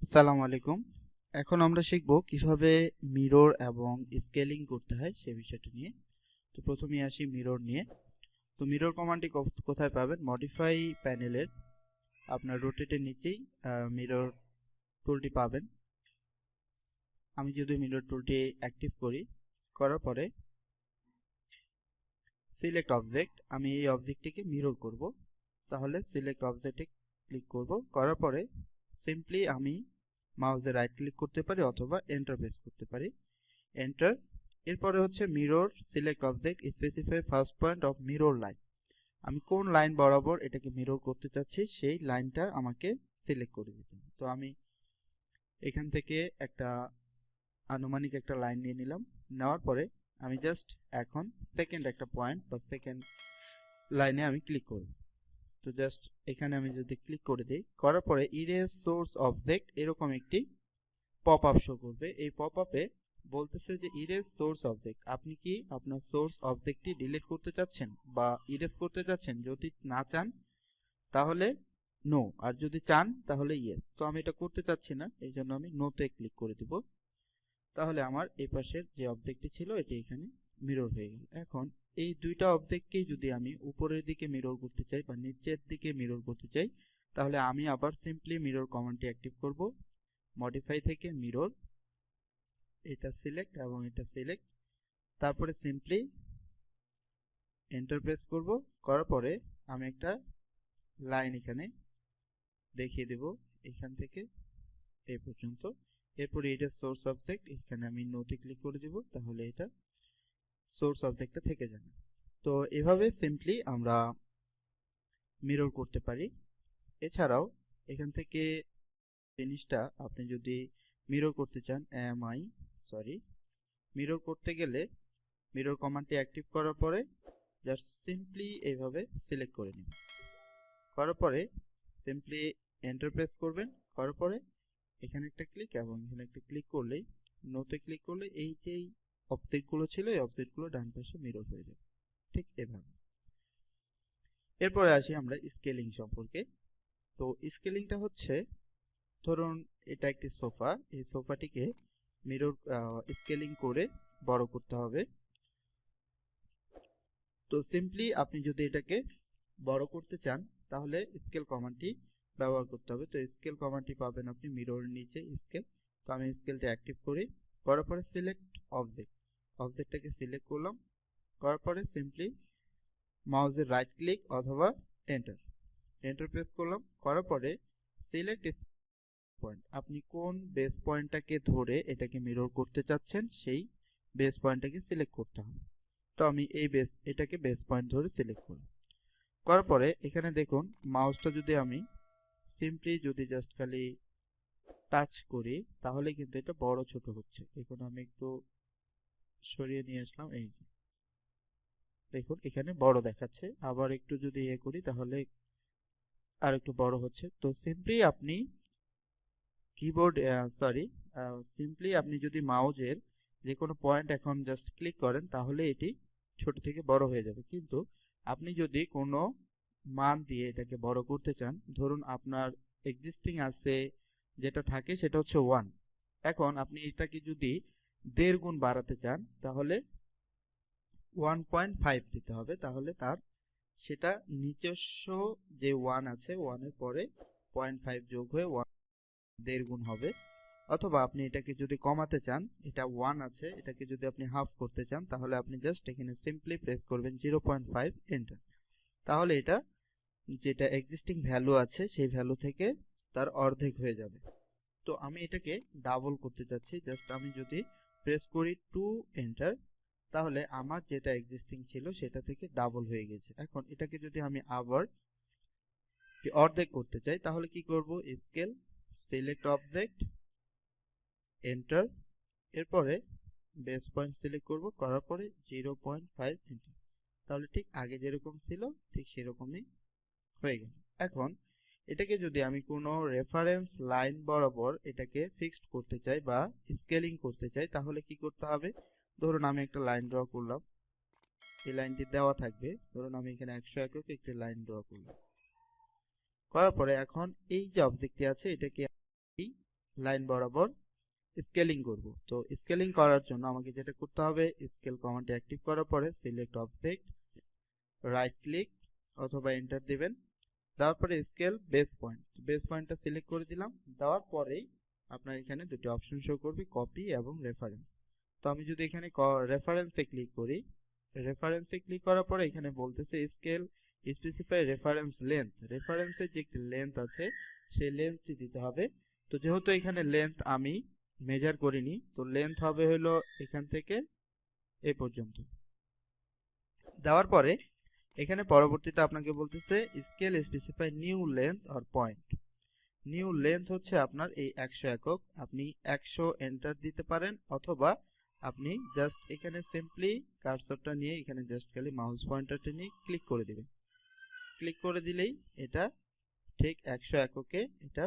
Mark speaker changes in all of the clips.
Speaker 1: আসসালামু আলাইকুম। এখন আমরা শিখব কিভাবে মিরর এবং স্কেলিং করতে হয় সে বিষয়টা নিয়ে। তো প্রথমেই আসি মিরর নিয়ে। তো মিরর কমান্ডটি কোথায় পাবেন? মডিফাই প্যানেলের আপনার রোটেটের নিচেই মিরর টুলটি পাবেন। আমি যদি মিরর টুলটি অ্যাক্টিভ করার পরে সিলেক্ট অবজেক্ট, আমি এই অবজেক্টটিকে মিরর করব। তাহলে সিলেক্ট অবজেক্টে ক্লিক করব, করার পরে সিম্পলি আমি মাউসে রাইট ক্লিক করতে পারি অথবা এন্টার প্রেস করতে পারি। এন্টার। এরপরে হচ্ছে mirror select object specify first point of mirror line. আমি কোন লাইন বরাবর এটাকে মিরর করতে চাচ্ছি সেই লাইনটা আমাকে সিলেক্ট করে দিতে হবে। তো আমি এখান থেকে একটা আনুমানিক একটা লাইন নিয়ে নিলাম। নেওয়ার পরে আমি জাস্ট এখন সেকেন্ড একটা পয়েন্ট বা সেকেন্ড লাইনে আমি ক্লিক করব। তো জাস্ট এখানে আমি যদি ক্লিক করে দিই, করার পরে ইরেজ সোর্স অবজেক্ট এরকম একটি পপ আপ শো করবে। এই পপ আপে বলতেছে যে ইরেজ সোর্স অবজেক্ট, আপনি কি আপনার সোর্স অবজেক্টটি ডিলিট করতে চাচ্ছেন বা ইরেজ করতে চাচ্ছেন? যদি না চান তাহলে নো, আর যদি চান তাহলে ইয়েস। তো আমি এটা করতে চাচ্ছি না, এই জন্য আমি নোতে ক্লিক করে দিব। তাহলে আমার এই পাশের যে অবজেক্টটি ছিল এটি এখানে মিরর হয়ে গেল। এখন এই দুইটা অবজেক্টকেই যদি আমি উপরের দিকে মিরর করতে চাই বা নিচের দিকে মিরর করতে চাই, তাহলে আমি আবার সিম্পলি মিরর কমান্ডটি অ্যাক্টিভ করব। মডিফাই থেকে মিরর, এটা সিলেক্ট এবং এটা সিলেক্ট, তারপরে সিম্পলি এন্টার প্রেস করব। করার পরে আমি একটা লাইন এখানে দেখিয়ে দেব এখান থেকে এই পর্যন্ত। এরপরে এটা সোর্স অবজেক্ট, এখানে আমি নোতে ক্লিক করে দিব, তাহলে এটা সোর্স অবজেক্টটা থেকে যাবে। তো এভাবে সিম্পলি আমরা মিরর করতে পারি। এছাড়াও এখান থেকে জিনিসটা আপনি যদি মিরর করতে চান, মিরর করতে গেলে মিরর কমান্ডটি অ্যাক্টিভ করার পরে জাস্ট সিম্পলি এইভাবে সিলেক্ট করে নিন। করার পরে সিম্পলি এন্টার প্রেস করবেন। করার পরে এখানে একটা ক্লিক এবং এখানে একটা ক্লিক করলেই, নোতে ক্লিক করলে এই যে অবজেক্টগুলো ছিল এই অবজেক্টগুলো ডান পাশে মিরর হয়ে যাবে, ঠিক এভাবে। এরপরে আসি আমরা স্কেলিং সম্পর্কে। তো স্কেলিংটা হচ্ছে, ধরুন এটা একটি সোফা, এই সোফাটিকে মিরর স্কেলিং করে বড় করতে হবে। তো সিম্পলি আপনি যদি এটাকে বড় করতে চান তাহলে স্কেল কমান্ডটি ব্যবহার করতে হবে। তো স্কেল কমান্ডটি পাবেন আপনি মিররের নিচে স্কেল। তো আমি স্কেলটা অ্যাক্টিভ করি, করার পরে সিলেক্ট অবজেক্ট, অবজেক্টটাকে সিলেক্ট করলাম। করার পরে সিম্পলি মাউসের রাইট ক্লিক অথবা এন্টার, এন্টার প্রেস করলাম। করার পরে সিলেক্ট পয়েন্ট, আপনি কোন বেস পয়েন্টটাকে ধরে এটাকে মিরর করতে চাচ্ছেন সেই বেস পয়েন্টটাকে সিলেক্ট করতে হবে। তো আমি এটাকে বেস পয়েন্ট ধরে সিলেক্ট করি। করার পরে এখানে দেখুন মাউসটা যদি আমি সিম্পলি যদি জাস্ট খালি টাচ করি তাহলে কিন্তু এটা বড় ছোট হচ্ছে। এখন আমি একটু সরিয়ে নিয়ে আসলাম, এই যে দেখুন এখানে বড় দেখাচ্ছে। আবার একটু যদি করি তাহলে আর একটু বড় হচ্ছে। তো সিম্পলি আপনি সিম্পলি আপনি যদি মাউজের যে কোনো পয়েন্ট এখন জাস্ট ক্লিক করেন তাহলে এটি ছোট থেকে বড় হয়ে যাবে। কিন্তু আপনি যদি কোনো মান দিয়ে এটাকে বড় করতে চান, ধরুন আপনার এক্সিস্টিং আছে যেটা থাকে সেটা হচ্ছে 1, এখন আপনি এটাকে যদি 1.5 গুণ বাড়াতে চান তাহলে 1.5 দিতে হবে। তাহলে তার সেটা নিজস্ব যে 1 আছে 1 এর পরে 0.5 যোগ হয়ে 1.5 গুণ হবে। অথবা আপনি এটাকে যদি কমাতে চান, এটা 1 আছে, এটাকে যদি আপনি হাফ করতে চান তাহলে আপনি জাস্ট এখানে সিম্পলি প্রেস করবেন 0.5 এন্টার। তাহলে এটা যেটা এক্সিস্টিং ভ্যালু আছে সেই ভ্যালু থেকে তার অর্ধেক হয়ে যাবে। তো আমি এটাকে ডাবল করতে চাচ্ছি, জাস্ট আমি যদি প্রেস করি 2 এন্টার তাহলে আমার যেটা এক্সিস্টিং ছিল সেটা থেকে ডাবল হয়ে গেছে। এখন এটাকে যদি আমি আবার অর্ধেক করতে চাই তাহলে কি করব? স্কেল, সিলেক্ট অবজেক্ট, এন্টার, এরপরে বেস পয়েন্ট সিলেক্ট করব, করার পরে 0.5 এন্টার। তাহলে ঠিক আগে যেরকম ছিল ঠিক সেরকমই হয়ে গেল। এখন এটাকে যদি আমি কোনো রেফারেন্স লাইন বরাবর এটাকে ফিক্সড করতে চাই বা স্কেলিং করতে চাই তাহলে কি করতে হবে? ধরুন আমি একটা লাইন ড্র করলাম, এই লাইনটি দেওয়া থাকবে। ধরুন আমি এখানে 100 একক একটি লাইন ড্র করলাম। করার পরে এখন এই যে অবজেক্টটি আছে এটাকে লাইন বরাবর স্কেলিং করব। তো স্কেলিং করার জন্য আমাকে যেটা করতে হবে, স্কেল কমান্ডটি অ্যাক্টিভ করার পরে সিলেক্ট অবজেক্ট, রাইট ক্লিক অথবা এন্টার দিবেন। দেওয়ার পরে স্কেল বেস পয়েন্টটা সিলেক্ট করে দিলাম। দেওয়ার পরেই আপনার এখানে দুটি অপশন শো করবে, কপি এবং রেফারেন্স। তো আমি যদি এখানে রেফারেন্সে ক্লিক করি, রেফারেন্সে ক্লিক করার পরে এখানে বলতেছে স্কেল স্পেসিফাই রেফারেন্স লেন্থ, রেফারেন্সের যে একটি লেন্থ আছে সেই লেন্থটি দিতে হবে। তো যেহেতু এখানে লেন্থ আমি মেজার করিনি, তো লেন্থ হবে হলো এখান থেকে এ পর্যন্ত। দেওয়ার পরে এখানে পরবর্তীতে আপনাকে বলতেছে scale specify new length or point. New length হচ্ছে আপনার এই 100 একক, আপনি 100 এন্টার দিতে পারেন, অথবা আপনি জাস্ট এখানে সিম্পলি কার্সরটা নিয়ে এখানে জাস্ট খালি মাউস পয়েন্টারটা নিয়ে ক্লিক করে দিবেন। ক্লিক করে দিলেই এটা ঠিক 100 এককে এটা।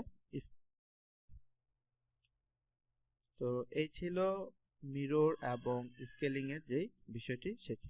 Speaker 1: তো এই ছিল মিরর এবং স্কেলিং এর যে বিষয়টি সেটি।